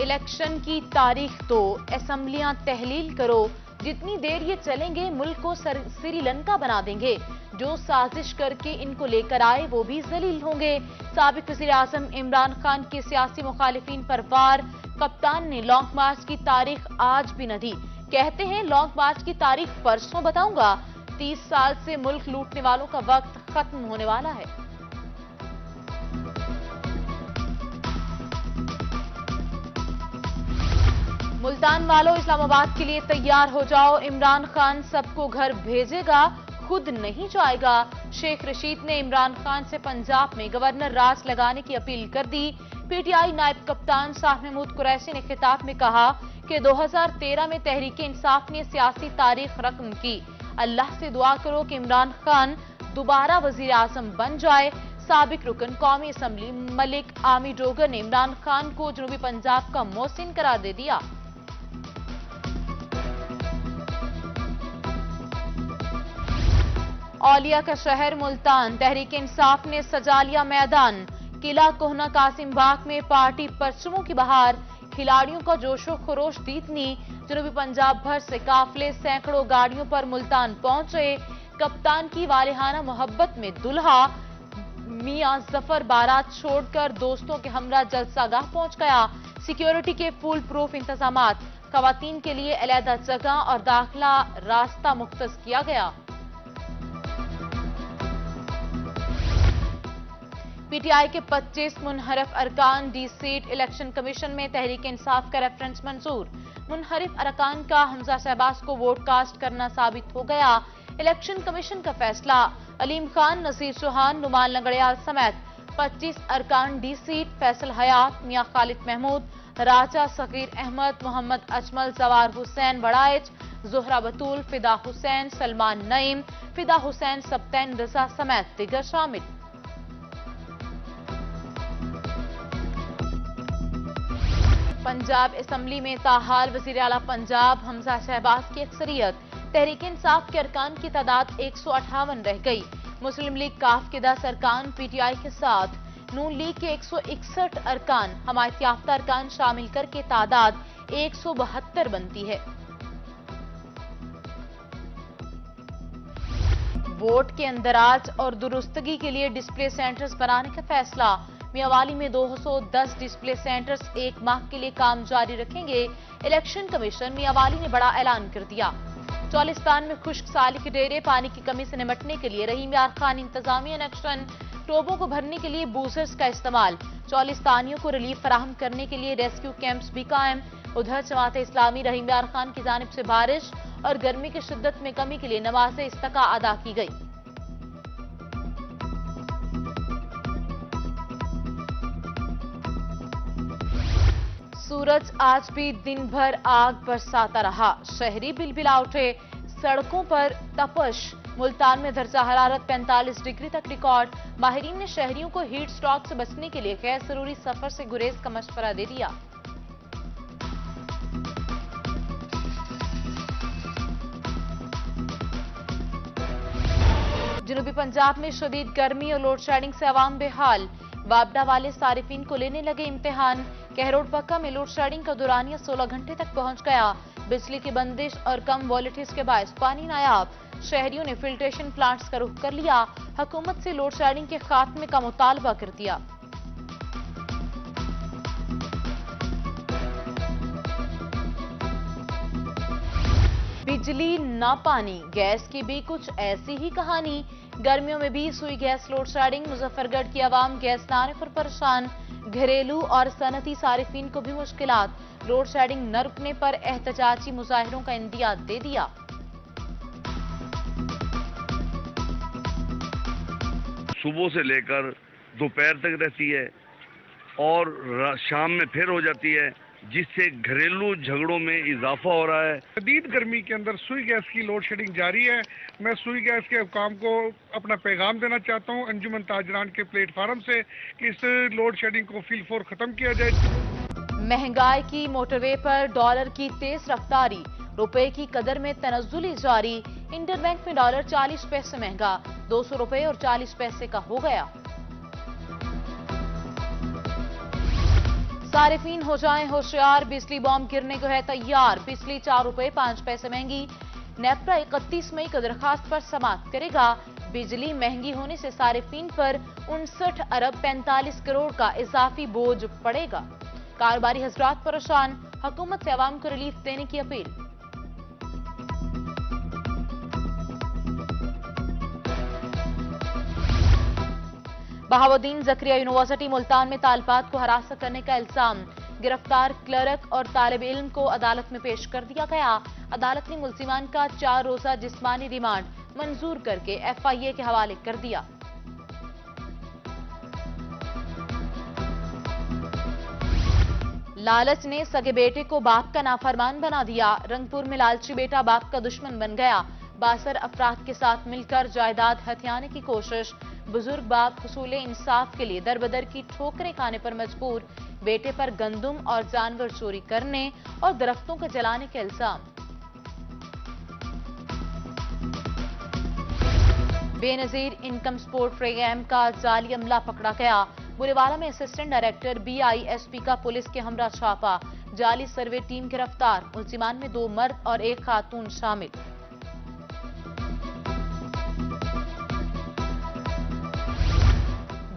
Election کی تاریخ دو، اسمبلیاں تحلیل کرو، جتنی دیر یہ چلیں گے ملک کو سری لنکا بنا دیں گے، جو سازش کر کے ان کو لے کر آئے وہ بھی ذلیل ہوں گے۔ سابق وزیر اعظم عمران خان کے سیاسی مخالفین پر وار، کپتان نے لانگ مارچ کی تاریخ آج بھی نہ دی، کہتے ہیں لانگ مارچ کی تاریخ پرسوں بتاؤں گا، 30 سال سے ملک لوٹنے والوں کا وقت ختم ہونے والا ہے۔ ملتان والوں اسلام آباد کے لیے تیار ہو جاؤ، عمران خان سب کو گھر بھیجے گا، خود نہیں جائے گا۔ شیخ رشید نے عمران خان سے پنجاب میں گورنر راج لگانے کی اپیل کر دی۔ پی ٹی آئی نائب کپتان شاہ محمود قریشی نے خطاب میں کہا کہ 2013 میں تحریک انصاف نے سیاسی تاریخ رقم کی، اللہ سے دعا کرو کہ عمران خان دوبارہ وزیر اعظم بن جائے۔ سابق رکن قومی اسمبلی ملک عامی ڈوگر نے عمران خان کو جنوبی پنجاب کا محسن قرار دے دیا۔ اولیاء کا شہر ملتان، تحریک انصاف نے سجا لیا میدان، قلعہ کوہنا قاسم باغ میں پارٹی پرچموں کی بہار، کھلاڑیوں کا جوش و خروش دیدنی، جنوبی پنجاب بھر سے قافلے سینکڑوں گاڑیوں پر ملتان پہنچے۔ کپتان کی والہانہ محبت میں دلہا میاں ظفر بارات چھوڑ کر دوستوں کے ہمراہ جلسہ گاہ پہنچ گیا۔ سیکیورٹی کے فول پروف انتظامات، خواتین کے لیے علیحدہ جگہ اور داخلہ راستہ مختص کیا گیا۔ پی ٹی آئی کے 25 منحرف ارکان ڈی سیٹ، الیکشن کمیشن میں تحریک انصاف کا ریفرنس منظور۔ منحرف ارکان کا حمزہ شہباز کو ووٹ کاسٹ کرنا ثابت ہو گیا، الیکشن کمیشن کا فیصلہ۔ علیم خان، نذیر چوہان، نعمان لنگڑیال سمیت 25 ارکان ڈی سیٹ، فیصل حیات، میاں خالد محمود، راجہ صغیر احمد، محمد اجمل، زوار حسین بڑائچ، زہرہ بطول، فدا حسین، سلمان نعیم، فدا حسین سبتین رضا سمیت دیگر شامل۔ پنجاب اسمبلی میں تاحال وزیر اعلیٰ پنجاب حمزہ شہباز کی اکثریت، تحریک انصاف کے ارکان کی تعداد 158 رہ گئی۔ مسلم لیگ کاف کے 10 ارکان پی ٹی آئی کے ساتھ، نون لیگ کے 161 ارکان، حمایت یافتہ ارکان شامل کر کے تعداد 172 بنتی ہے۔ ووٹ کے اندراج اور درستگی کے لیے ڈسپلے سینٹرز بنانے کا فیصلہ، میاوالی میں 210 ڈسپلے سینٹرز 1 ماہ کے لیے کام جاری رکھیں گے۔ الیکشن کمیشن میاوالی نے بڑا اعلان کر دیا۔ چولستان میں خشک سالی کے ڈیرے، پانی کی کمی سے نمٹنے کے لیے رحیم یار خان انتظامیہ ایکشن، ٹوبوں کو بھرنے کے لیے بوزرز کا استعمال، چولستانیوں کو ریلیف فراہم کرنے کے لیے ریسکیو کیمپس بھی قائم۔ ادھر جماعت اسلامی رحیم یار خان کی جانب سے بارش اور گرمی کی شدت میں کمی کے لیے نماز استسقاء ادا کی گئی۔ سورج آج بھی دن بھر آگ برساتا رہا، شہری بلبلا اٹھے، سڑکوں پر تپش، ملتان میں درجہ حرارت 45 ڈگری تک ریکارڈ۔ ماہرین نے شہریوں کو ہیٹ سٹروک سے بچنے کے لیے غیر ضروری سفر سے گریز کا مشورہ دے دیا۔ جنوبی پنجاب میں شدید گرمی اور لوڈ شیڈنگ سے عوام بے حال، وابڈا والے صارفین کو لینے لگے امتحان۔ کہروڑ پکا میں لوڈ شیڈنگ کا دورانیہ 16 گھنٹے تک پہنچ گیا، بجلی کی بندش اور کم وولٹیج کے باعث پانی نایاب، شہریوں نے فلٹریشن پلانٹس کا رخ کر لیا، حکومت سے لوڈ شیڈنگ کے خاتمے کا مطالبہ کر دیا۔ بجلی نہ پانی، گیس کی بھی کچھ ایسی ہی کہانی، گرمیوں میں بھی سوئی گیس لوڈ شیڈنگ، مظفر گڑھ کی عوام گیس نہ آنے پر پریشان، گھریلو اور صنعتی صارفین کو بھی مشکلات، لوڈ شیڈنگ نہ رکنے پر احتجاجی مظاہروں کا اندیا دے دیا۔ صبح سے لے کر دوپہر تک رہتی ہے اور شام میں پھر ہو جاتی ہے، جس سے گھریلو جھگڑوں میں اضافہ ہو رہا ہے۔ شدید گرمی کے اندر سوئی گیس کی لوڈ شیڈنگ جاری ہے۔ میں سوئی گیس کے حکام کو اپنا پیغام دینا چاہتا ہوں انجمن تاجران کے پلیٹ فارم سے کہ اس لوڈ شیڈنگ کو فی الفور ختم کیا جائے۔ مہنگائی کی موٹر وے پر ڈالر کی تیز رفتاری، روپے کی قدر میں تنزل جاری، انٹر بینک میں ڈالر 40 پیسے مہنگا، 200 روپے اور 40 پیسے کا ہو گیا۔ صارفین ہو جائیں ہوشیار، بجلی بم گرنے کو ہے تیار، بجلی 4 روپے 5 پیسے مہنگی۔ نیپرا 31 مئی کو درخواست پر سماعت کرے گا۔ بجلی مہنگی ہونے سے صارفین پر 59 ارب 45 کروڑ کا اضافی بوجھ پڑے گا۔ کاروباری حضرات پریشان، حکومت سے عوام کو ریلیف دینے کی اپیل۔ بہاؤالدین زکریا یونیورسٹی ملتان میں طالبات کو ہراساں کرنے کا الزام، گرفتار کلرک اور طالب علم کو عدالت میں پیش کر دیا گیا۔ عدالت نے ملزمان کا 4 روزہ جسمانی ریمانڈ منظور کر کے FIA کے حوالے کر دیا۔ لالچ نے سگے بیٹے کو باپ کا نافرمان بنا دیا، رنگپور میں لالچی بیٹا باپ کا دشمن بن گیا۔ 62 افراد کے ساتھ مل کر جائیداد ہتھیانے کی کوشش، بزرگ باپ حصول انصاف کے لیے در بدر کی ٹھوکریں کھانے پر مجبور، بیٹے پر گندم اور جانور چوری کرنے اور درختوں کو جلانے کے الزام۔ بے نظیر انکم سپورٹ پروگرام کا جعلی عملہ پکڑا گیا۔ بوریوالہ میں اسسٹنٹ ڈائریکٹر BISP کا پولیس کے ہمراہ چھاپا، جعلی سروے ٹیم گرفتار، ملزمان میں 2 مرد اور 1 خاتون شامل۔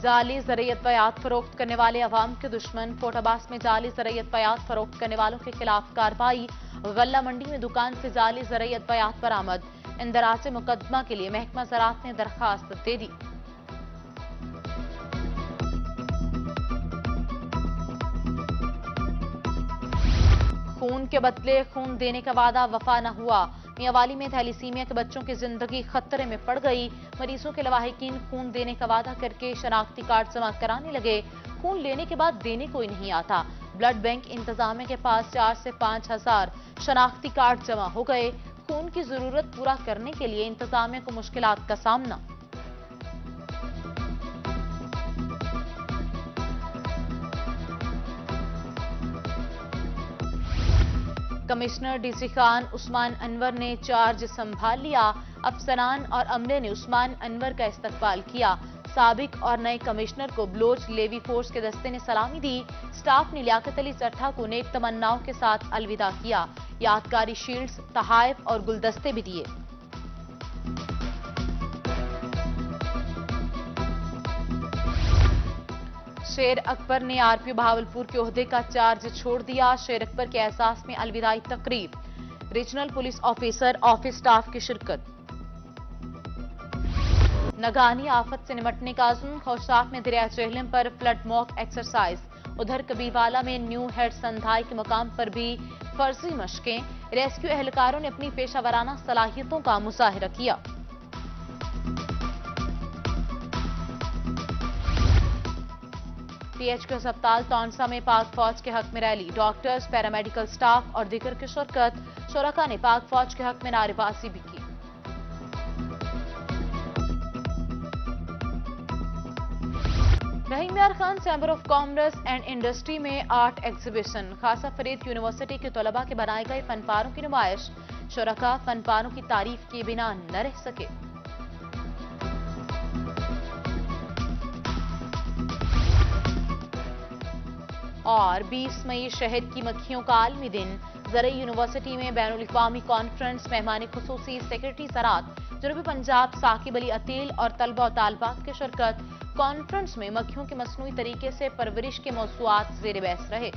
جعلی زرعیت بیعت فروخت کرنے والے عوام کے دشمن، فورٹ عباس میں جعلی زرعیت بیعت فروخت کرنے والوں کے خلاف کارروائی، غلہ منڈی میں دکان سے جعلی زرعیت بیعت برآمد، اندراج مقدمہ کے لیے محکمہ زراعت نے درخواست دے دی۔ خون کے بدلے خون دینے کا وعدہ وفا نہ ہوا، میاوالی میں تھیلیسیمیا کے بچوں کی زندگی خطرے میں پڑ گئی، مریضوں کے لواحقین خون دینے کا وعدہ کر کے شناختی کارڈ جمع کرانے لگے، خون لینے کے بعد دینے کوئی نہیں آتا۔ بلڈ بینک انتظامیہ کے پاس 4 سے 5 ہزار شناختی کارڈ جمع ہو گئے، خون کی ضرورت پورا کرنے کے لیے انتظامیہ کو مشکلات کا سامنا۔ کمشنر DC خان عثمان انور نے چارج سنبھال لیا، افسران اور عملے نے عثمان انور کا استقبال کیا، سابق اور نئے کمشنر کو بلوچ لیوی فورس کے دستے نے سلامی دی، سٹاف نے لیاقت علی چٹھا کو نیک تمناؤں کے ساتھ الوداع کیا، یادگاری شیلڈز، تحائف اور گلدستے بھی دیے۔ شیر اکبر نے RPO بہاولپور کے عہدے کا چارج چھوڑ دیا، شیر اکبر کے احساس میں الوداعی تقریب، regional police officer office staff کی شرکت۔ ناگہانی آفت سے نمٹنے کا عزم، خوشاک میں دریائے جہلم پر فلڈ موک ایکسرسائز، ادھر کبیروالا میں نیو ہیڈ سندھائی کے مقام پر بھی فرضی مشقیں، ریسکیو اہلکاروں نے اپنی پیشہ ورانہ صلاحیتوں کا مظاہرہ کیا۔ PHQ ہسپتال تونسا میں پاک فوج کے حق میں ریلی، ڈاکٹرز، پیرامیڈیکل سٹاف اور دیگر کی شرکت، شرکاء نے پاک فوج کے حق میں نعرے بازی بھی کی۔ رحیم یار Khan chamber of commerce and industry میں آرٹ ایگزیبیشن، خاصہ فرید یونیورسٹی کے طلباء کے بنائے گئے فن پاروں کی نمائش، شرکاء فن پاروں کی تعریف کے بنا نہ رہ سکے۔ اور 20 مئی شہد کی مکھیوں کا عالمی دن، زرعی یونیورسٹی میں بین الاقوامی کانفرنس، مہمان خصوصی سیکرٹری زراعت جنوبی پنجاب ثاقب علی عتیل اور طلبہ و طالبات کی شرکت، کانفرنس میں مکھیوں کے مصنوعی طریقے سے پرورش کے موضوعات زیر بحث رہے۔